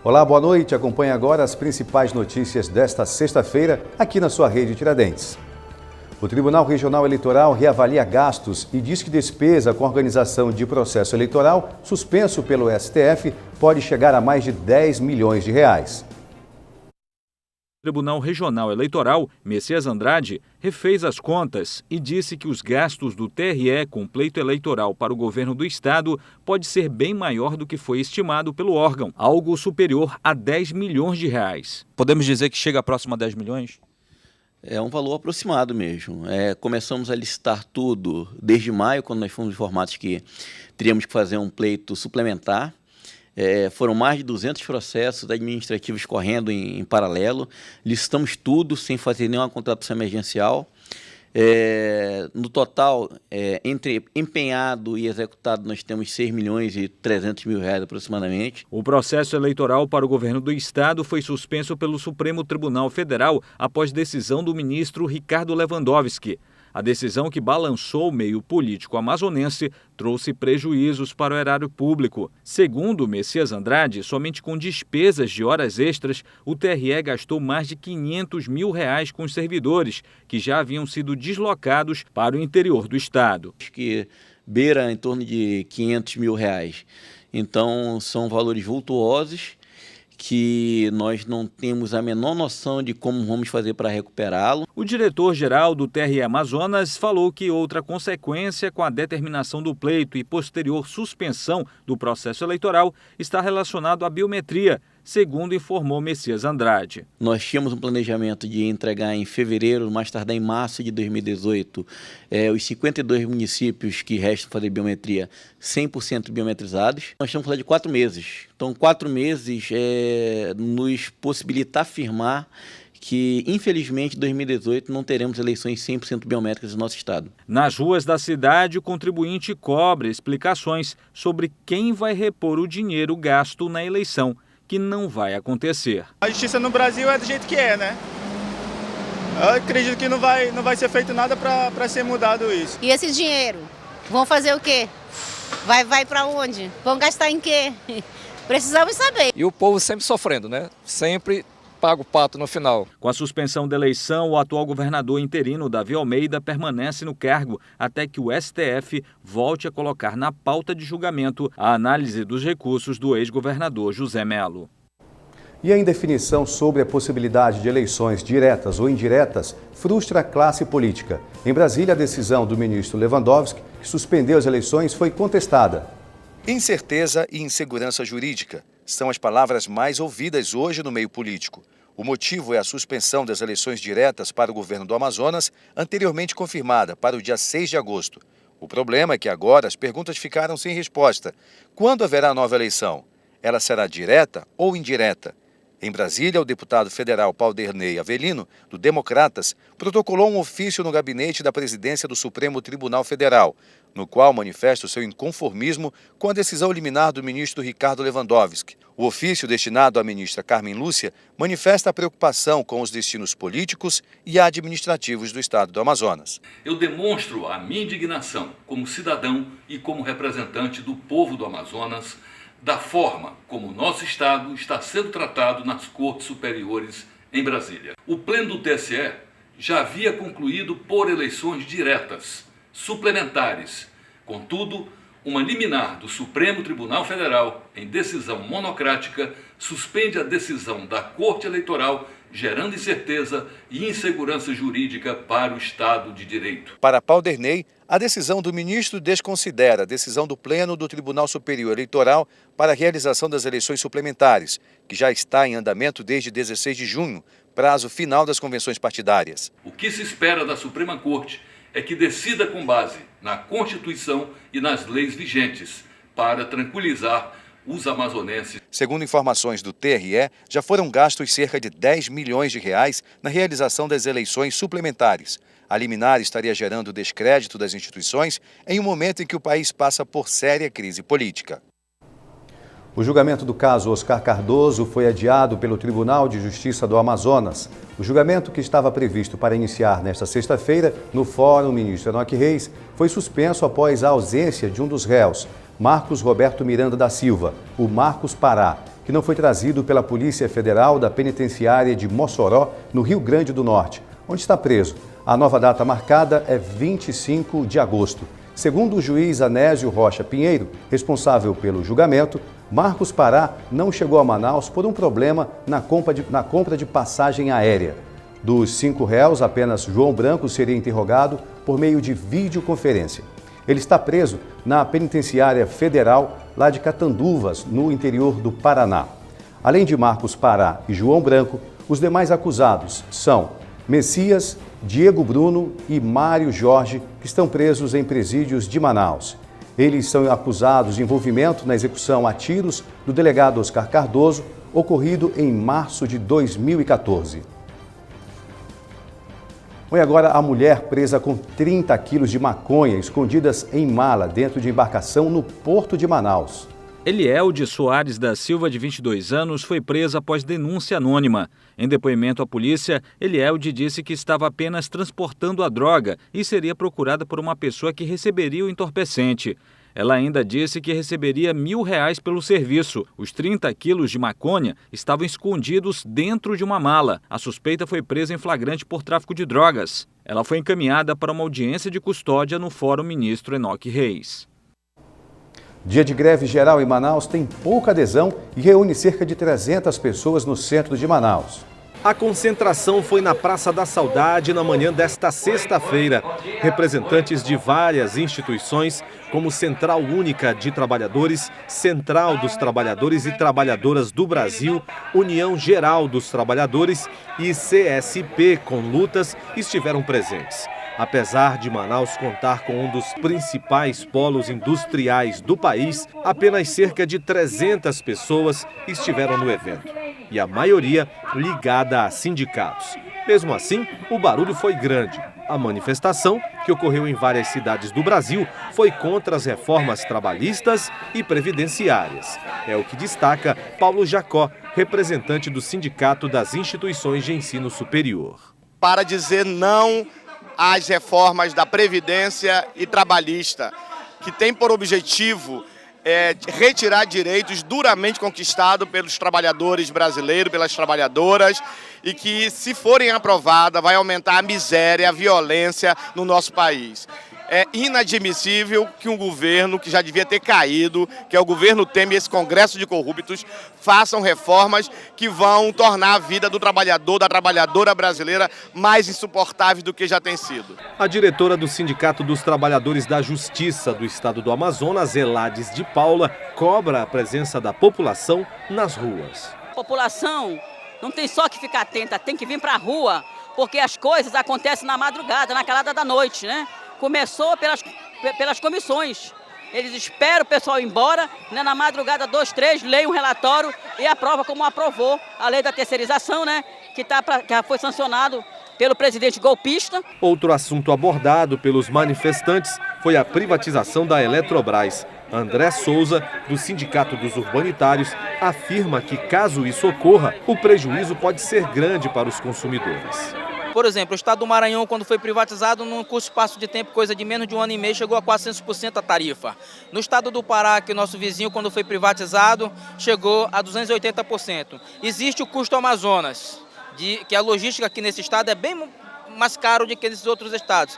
Olá, boa noite. Acompanhe agora as principais notícias desta sexta-feira aqui na sua Rede Tiradentes. O Tribunal Regional Eleitoral reavalia gastos e diz que despesa com organização de processo eleitoral suspenso pelo STF pode chegar a mais de 10 milhões de reais. O Tribunal Regional Eleitoral, Messias Andrade, refez as contas e disse que os gastos do TRE com pleito eleitoral para o governo do estado pode ser bem maior do que foi estimado pelo órgão, algo superior a 10 milhões de reais. Podemos dizer que chega próximo a 10 milhões? É um valor aproximado mesmo. Começamos a licitar tudo desde maio, quando nós fomos informados que teríamos que fazer um pleito suplementar. Foram mais de 200 processos administrativos correndo em paralelo. Licitamos tudo sem fazer nenhuma contratação emergencial. No total, entre empenhado e executado, nós temos 6 milhões e 300 mil reais aproximadamente. O processo eleitoral para o governo do estado foi suspenso pelo Supremo Tribunal Federal após decisão do ministro Ricardo Lewandowski. A decisão, que balançou o meio político amazonense, trouxe prejuízos para o erário público. Segundo Messias Andrade, somente com despesas de horas extras, o TRE gastou mais de 500 mil reais com os servidores, que já haviam sido deslocados para o interior do estado. Acho que beira em torno de 500 mil reais. Então, são valores vultuosos que nós não temos a menor noção de como vamos fazer para recuperá-lo. O diretor-geral do TRE Amazonas falou que outra consequência com a determinação do pleito e posterior suspensão do processo eleitoral está relacionado à biometria, segundo informou Messias Andrade. Nós tínhamos um planejamento de entregar em fevereiro, mais tardar em março de 2018, os 52 municípios que restam fazer biometria 100% biometrizados. Nós estamos falando de 4 meses. Então, 4 meses nos possibilita afirmar que, infelizmente, em 2018 não teremos eleições 100% biométricas no nosso estado. Nas ruas da cidade, o contribuinte cobra explicações sobre quem vai repor o dinheiro gasto na eleição, que não vai acontecer. A justiça no Brasil é do jeito que é, né? Eu acredito que não vai ser feito nada para ser mudado isso. E esse dinheiro? Vão fazer o quê? Vai para onde? Vão gastar em quê? Precisamos saber. E o povo sempre sofrendo, né? Sempre paga o pato no final. Com a suspensão da eleição, o atual governador interino, Davi Almeida, permanece no cargo até que o STF volte a colocar na pauta de julgamento a análise dos recursos do ex-governador José Melo. E a indefinição sobre a possibilidade de eleições diretas ou indiretas frustra a classe política. Em Brasília, a decisão do ministro Lewandowski, que suspendeu as eleições, foi contestada. Incerteza e insegurança jurídica são as palavras mais ouvidas hoje no meio político. O motivo é a suspensão das eleições diretas para o governo do Amazonas, anteriormente confirmada para o dia 6 de agosto. O problema é que agora as perguntas ficaram sem resposta. Quando haverá nova eleição? Ela será direta ou indireta? Em Brasília, o deputado federal Paulderney Avelino, do Democratas, protocolou um ofício no gabinete da presidência do Supremo Tribunal Federal, no qual manifesta o seu inconformismo com a decisão liminar do ministro Ricardo Lewandowski. O ofício, destinado à ministra Carmen Lúcia, manifesta a preocupação com os destinos políticos e administrativos do estado do Amazonas. Eu demonstro a minha indignação como cidadão e como representante do povo do Amazonas da forma como o nosso estado está sendo tratado nas cortes superiores em Brasília. O pleno do TSE já havia concluído por eleições diretas, suplementares. Contudo, uma liminar do Supremo Tribunal Federal, em decisão monocrática, suspende a decisão da Corte Eleitoral, gerando incerteza e insegurança jurídica para o Estado de Direito. Para Paulderney, a decisão do ministro desconsidera a decisão do Pleno do Tribunal Superior Eleitoral para a realização das eleições suplementares, que já está em andamento desde 16 de junho, prazo final das convenções partidárias. O que se espera da Suprema Corte é que decida com base na Constituição e nas leis vigentes, para tranquilizar os amazonenses. Segundo informações do TRE, já foram gastos cerca de 10 milhões de reais na realização das eleições suplementares. A liminar estaria gerando descrédito das instituições em um momento em que o país passa por séria crise política. O julgamento do caso Oscar Cardoso foi adiado pelo Tribunal de Justiça do Amazonas. O julgamento, que estava previsto para iniciar nesta sexta-feira no Fórum Ministro Enoque Reis, foi suspenso após a ausência de um dos réus, Marcos Roberto Miranda da Silva, o Marcos Pará, que que não foi trazido pela Polícia Federal da Penitenciária de Mossoró, no Rio Grande do Norte, onde está preso. A nova data marcada é 25 de agosto. Segundo o juiz Anésio Rocha Pinheiro, responsável pelo julgamento, Marcos Pará não chegou a Manaus por um problema na compra de passagem aérea. Dos 5 réus, apenas João Branco seria interrogado por meio de videoconferência. Ele está preso na Penitenciária Federal, lá de Catanduvas, no interior do Paraná. Além de Marcos Pará e João Branco, os demais acusados são Messias, Diego Bruno e Mário Jorge, que estão presos em presídios de Manaus. Eles são acusados de envolvimento na execução a tiros do delegado Oscar Cardoso, ocorrido em março de 2014. Foi agora a mulher presa com 30 quilos de maconha escondidas em mala dentro de embarcação no Porto de Manaus. Elielde Soares da Silva, de 22 anos, foi presa após denúncia anônima. Em depoimento à polícia, Elielde disse que estava apenas transportando a droga e seria procurada por uma pessoa que receberia o entorpecente. Ela ainda disse que receberia R$1.000 pelo serviço. Os 30 quilos de maconha estavam escondidos dentro de uma mala. A suspeita foi presa em flagrante por tráfico de drogas. Ela foi encaminhada para uma audiência de custódia no Fórum Ministro Enoque Reis. Dia de greve geral em Manaus tem pouca adesão e reúne cerca de 300 pessoas no centro de Manaus. A concentração foi na Praça da Saudade na manhã desta sexta-feira. Representantes de várias instituições, como Central Única de Trabalhadores, Central dos Trabalhadores e Trabalhadoras do Brasil, União Geral dos Trabalhadores e CSP com lutas, estiveram presentes. Apesar de Manaus contar com um dos principais polos industriais do país, apenas cerca de 300 pessoas estiveram no evento, e a maioria ligada a sindicatos. Mesmo assim, o barulho foi grande. A manifestação, que ocorreu em várias cidades do Brasil, foi contra as reformas trabalhistas e previdenciárias. É o que destaca Paulo Jacó, representante do Sindicato das Instituições de Ensino Superior. Para dizer não às reformas da Previdência e trabalhista, que tem por objetivo retirar direitos duramente conquistados pelos trabalhadores brasileiros, pelas trabalhadoras, e que, se forem aprovadas, vai aumentar a miséria, a violência no nosso país. É inadmissível que um governo que já devia ter caído, que é o governo Temer e esse Congresso de corruptos, façam reformas que vão tornar a vida do trabalhador, da trabalhadora brasileira mais insuportável do que já tem sido. A diretora do Sindicato dos Trabalhadores da Justiça do Estado do Amazonas, Elades de Paula, cobra a presença da população nas ruas. A população não tem só que ficar atenta, tem que vir para a rua, porque as coisas acontecem na madrugada, na calada da noite, né? Começou pelas comissões. Eles esperam o pessoal ir embora, né? Na madrugada 2, 3, leem um relatório e aprova como aprovou a lei da terceirização, né? Que já foi sancionado pelo presidente golpista. Outro assunto abordado pelos manifestantes foi a privatização da Eletrobras. André Souza, do Sindicato dos Urbanitários, afirma que, caso isso ocorra, o prejuízo pode ser grande para os consumidores. Por exemplo, o estado do Maranhão, quando foi privatizado, num curto espaço de tempo, coisa de menos de 1 ano e meio, chegou a 400% a tarifa. No estado do Pará, que é nosso vizinho, quando foi privatizado, chegou a 280%. Existe o custo Amazonas, que a logística aqui nesse estado é bem mais caro do que nesses outros estados.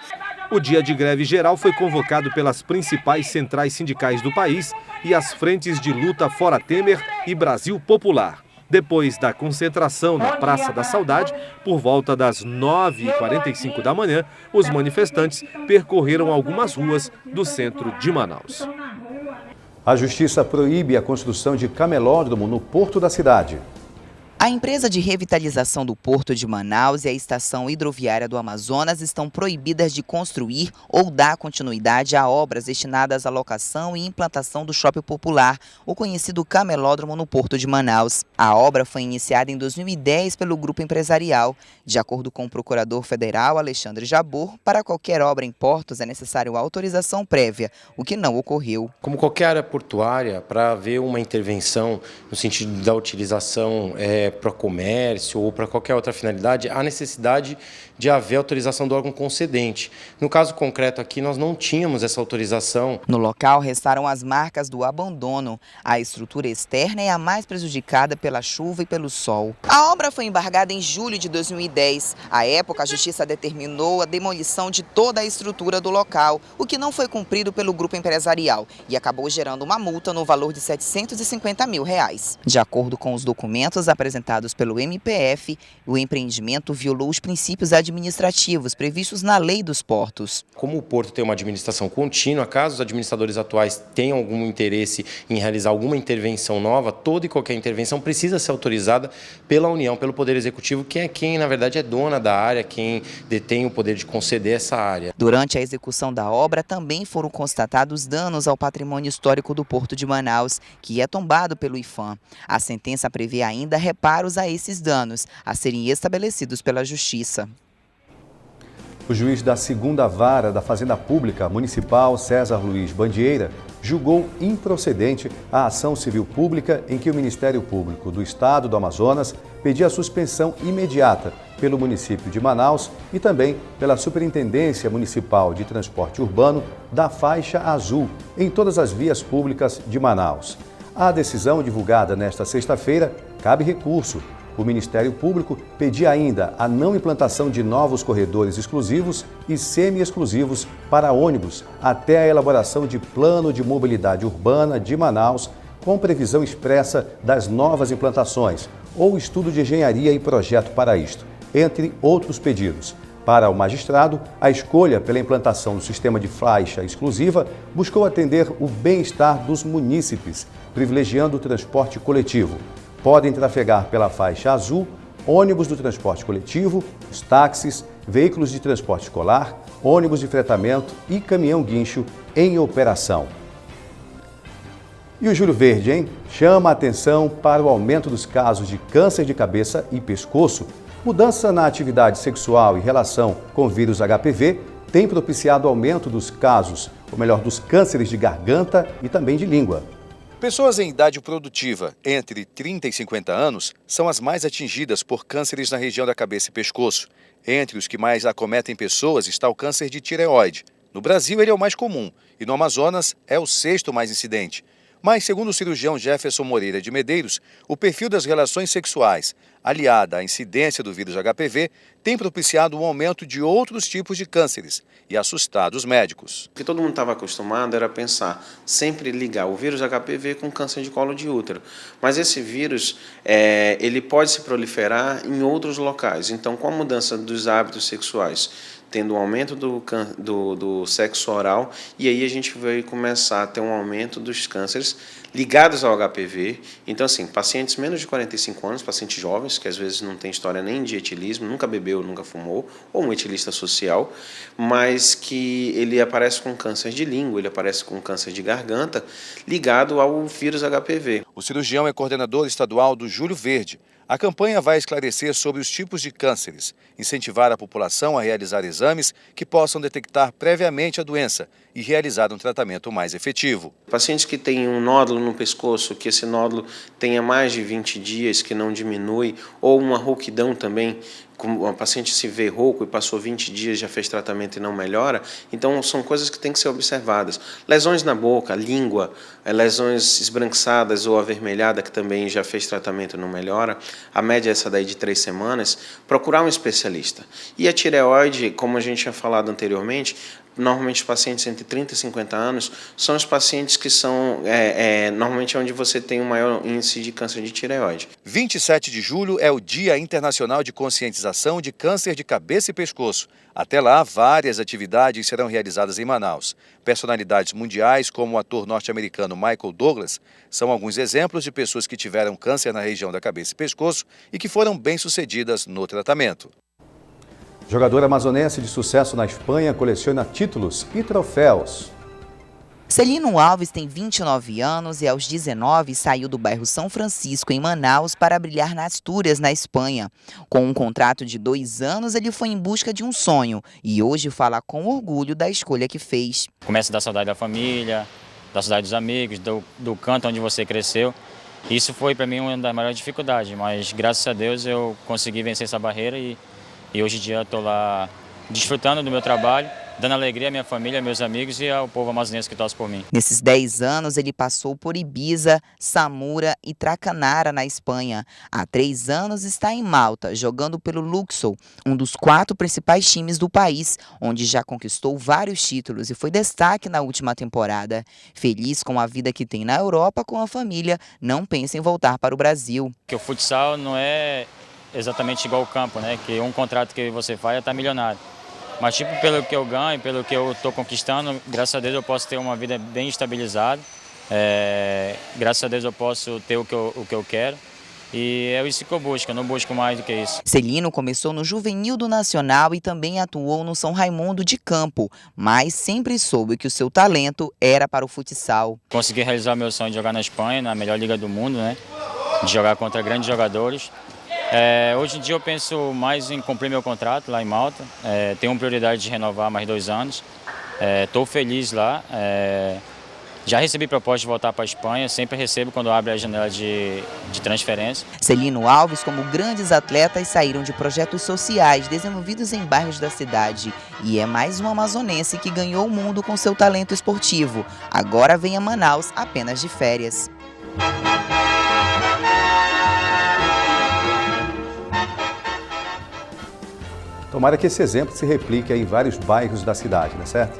O dia de greve geral foi convocado pelas principais centrais sindicais do país e as frentes de luta Fora Temer e Brasil Popular. Depois da concentração na Praça da Saudade, por volta das 9h45 da manhã, os manifestantes percorreram algumas ruas do centro de Manaus. A Justiça proíbe a construção de camelódromo no porto da cidade. A empresa de revitalização do Porto de Manaus e a Estação Hidroviária do Amazonas estão proibidas de construir ou dar continuidade a obras destinadas à locação e implantação do shopping popular, o conhecido camelódromo no Porto de Manaus. A obra foi iniciada em 2010 pelo grupo empresarial. De acordo com o procurador federal Alexandre Jabor, para qualquer obra em portos é necessário autorização prévia, o que não ocorreu. Como qualquer área portuária, para haver uma intervenção no sentido da utilização para comércio ou para qualquer outra finalidade, há necessidade de haver autorização do órgão concedente. No caso concreto aqui, nós não tínhamos essa autorização. No local restaram as marcas do abandono. A estrutura externa é a mais prejudicada pela chuva e pelo sol. A obra foi embargada em julho de 2010. À época, a Justiça determinou a demolição de toda a estrutura do local, o que não foi cumprido pelo grupo empresarial e acabou gerando uma multa no valor de R$ 750 mil. De acordo com os documentos apresentados pelo MPF, o empreendimento violou os princípios administrativos previstos na Lei dos Portos. Como o Porto tem uma administração contínua, caso os administradores atuais tenham algum interesse em realizar alguma intervenção nova, toda e qualquer intervenção precisa ser autorizada pela União, pelo Poder Executivo, que é quem, na verdade, é dona da área, quem detém o poder de conceder essa área. Durante a execução da obra, também foram constatados danos ao patrimônio histórico do Porto de Manaus, que é tombado pelo IFAM. A sentença prevê ainda reparos a esses danos, a serem estabelecidos pela Justiça. O juiz da 2ª Vara da Fazenda Pública Municipal, César Luiz Bandieira, julgou improcedente a ação civil pública em que o Ministério Público do Estado do Amazonas pedia a suspensão imediata pelo município de Manaus e também pela Superintendência Municipal de Transporte Urbano da faixa azul em todas as vias públicas de Manaus. A decisão divulgada nesta sexta-feira cabe recurso. O Ministério Público pedia ainda a não implantação de novos corredores exclusivos e semi-exclusivos para ônibus até a elaboração de plano de mobilidade urbana de Manaus com previsão expressa das novas implantações ou estudo de engenharia e projeto para isto, entre outros pedidos. Para o magistrado, a escolha pela implantação do sistema de faixa exclusiva buscou atender o bem-estar dos munícipes, privilegiando o transporte coletivo. Podem trafegar pela faixa azul ônibus do transporte coletivo, os táxis, veículos de transporte escolar, ônibus de fretamento e caminhão-guincho em operação. E o Júlio Verde, hein? Chama a atenção para o aumento dos casos de câncer de cabeça e pescoço. Mudança na atividade sexual e relação com o vírus HPV tem propiciado o aumento dos casos, ou melhor, dos cânceres de garganta e também de língua. Pessoas em idade produtiva, entre 30 e 50 anos, são as mais atingidas por cânceres na região da cabeça e pescoço. Entre os que mais acometem pessoas está o câncer de tireoide. No Brasil, ele é o mais comum e no Amazonas é o 6º mais incidente. Mas, segundo o cirurgião Jefferson Moreira de Medeiros, o perfil das relações sexuais, aliada à incidência do vírus HPV, tem propiciado um aumento de outros tipos de cânceres e assustado os médicos. O que todo mundo estava acostumado era pensar, sempre ligar o vírus HPV com câncer de colo de útero. Mas esse vírus, ele pode se proliferar em outros locais. Então, com a mudança dos hábitos sexuais, tendo um aumento do sexo oral, e aí a gente vai começar a ter um aumento dos cânceres ligados ao HPV. Então, assim, pacientes menos de 45 anos, pacientes jovens, que às vezes não tem história nem de etilismo, nunca bebeu, nunca fumou, ou um etilista social, mas que ele aparece com câncer de língua, ele aparece com câncer de garganta, ligado ao vírus HPV. O cirurgião é coordenador estadual do Júlio Verde. A campanha vai esclarecer sobre os tipos de cânceres, incentivar a população a realizar exames que possam detectar previamente a doença e realizar um tratamento mais efetivo. Pacientes que têm um nódulo no pescoço, que esse nódulo tenha mais de 20 dias, que não diminui, ou uma rouquidão também, como a paciente se vê rouco e passou 20 dias, já fez tratamento e não melhora, então são coisas que têm que ser observadas. Lesões na boca, língua, lesões esbranquiçadas ou avermelhada, que também já fez tratamento e não melhora, a média é essa daí de 3 semanas, procurar um especialista. E a tireoide, como a gente tinha falado anteriormente, normalmente os pacientes entre 30 e 50 anos são os pacientes que são, normalmente onde você tem um maior índice de câncer de tireoide. 27 de julho é o Dia Internacional de Conscientização de Câncer de Cabeça e Pescoço. Até lá, várias atividades serão realizadas em Manaus. Personalidades mundiais, como o ator norte-americano Michael Douglas, são alguns exemplos de pessoas que tiveram câncer na região da cabeça e pescoço e que foram bem-sucedidas no tratamento. Jogador amazonense de sucesso na Espanha coleciona títulos e troféus. Celino Alves tem 29 anos e aos 19 saiu do bairro São Francisco, em Manaus, para brilhar nas Astúrias, na Espanha. Com um contrato de 2 anos, ele foi em busca de um sonho e hoje fala com orgulho da escolha que fez. Começa da saudade da família, da saudade dos amigos, do canto onde você cresceu. Isso foi para mim uma das maiores dificuldades, mas graças a Deus eu consegui vencer essa barreira e hoje em dia estou lá desfrutando do meu trabalho, dando alegria à minha família, aos meus amigos e ao povo amazonense que torce por mim. Nesses 10 anos, ele passou por Ibiza, Samura e Tracanara, na Espanha. Há 3 anos está em Malta, jogando pelo Luxor, um dos 4 principais times do país, onde já conquistou vários títulos e foi destaque na última temporada. Feliz com a vida que tem na Europa com a família, não pensa em voltar para o Brasil. Que o futsal não é exatamente igual ao campo, né? Que um contrato que você faz já está milionário. Mas tipo, pelo que eu ganho, pelo que eu estou conquistando, graças a Deus eu posso ter uma vida bem estabilizada. Graças a Deus eu posso ter o que eu quero. E é isso que eu busco, eu não busco mais do que isso. Celino começou no Juvenil do Nacional e também atuou no São Raimundo de Campo, mas sempre soube que o seu talento era para o futsal. Consegui realizar meu sonho de jogar na Espanha, na melhor liga do mundo, né? De jogar contra grandes jogadores. Hoje em dia eu penso mais em cumprir meu contrato lá em Malta. Tenho prioridade de renovar mais 2 anos. Estou feliz lá. Já recebi proposta de voltar para a Espanha, sempre recebo quando abre a janela de transferência. Celino Alves, como grandes atletas, saíram de projetos sociais desenvolvidos em bairros da cidade. E é mais um amazonense que ganhou o mundo com seu talento esportivo. Agora vem a Manaus apenas de férias. Tomara que esse exemplo se replique em vários bairros da cidade, não é certo?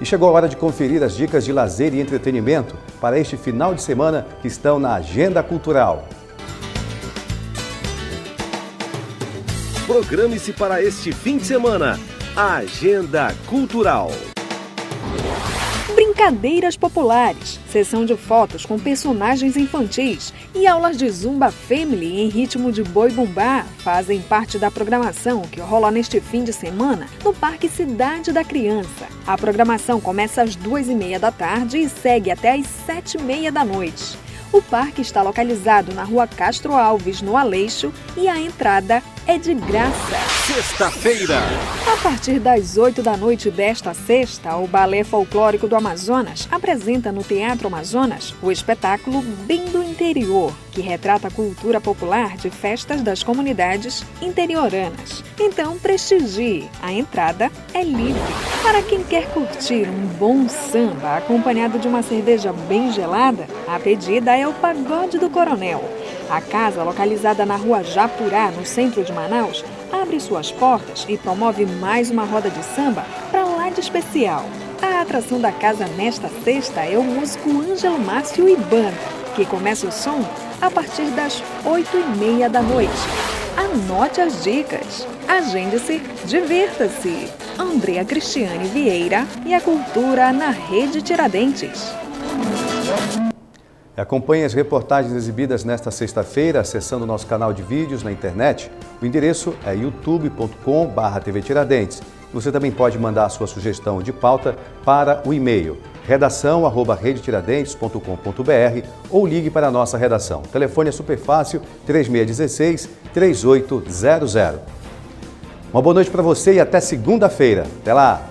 E chegou a hora de conferir as dicas de lazer e entretenimento para este final de semana que estão na Agenda Cultural. Programe-se para este fim de semana, a Agenda Cultural. Brincadeiras populares, sessão de fotos com personagens infantis e aulas de Zumba Family em ritmo de boi bumbá fazem parte da programação que rola neste fim de semana no Parque Cidade da Criança. A programação começa às 2h30 da tarde e segue até às 7h30 da noite. O parque está localizado na Rua Castro Alves, no Aleixo, e a entrada é de graça. Sexta-feira. A partir das 8 da noite desta sexta, o Balé Folclórico do Amazonas apresenta no Teatro Amazonas o espetáculo Bem do Interior, que retrata a cultura popular de festas das comunidades interioranas. Então prestigie, a entrada é livre. Para quem quer curtir um bom samba acompanhado de uma cerveja bem gelada, a pedida é o Pagode do Coronel. A casa, localizada na Rua Japurá, no centro de Manaus, abre suas portas e promove mais uma roda de samba para lá de especial. A atração da casa nesta sexta é o músico Ângelo Márcio e Banda, que começa o som a partir das 8h30 da noite. Anote as dicas, agende-se, divirta-se. Andrea Cristiane Vieira e a cultura na Rede Tiradentes. Acompanhe as reportagens exibidas nesta sexta-feira acessando o nosso canal de vídeos na internet. O endereço é youtube.com/TV Tiradentes. Você também pode mandar a sua sugestão de pauta para o e-mail redação@redetiradentes.com.br ou ligue para a nossa redação. O telefone é super fácil, 3616-3800. Uma boa noite para você e até segunda-feira. Até lá!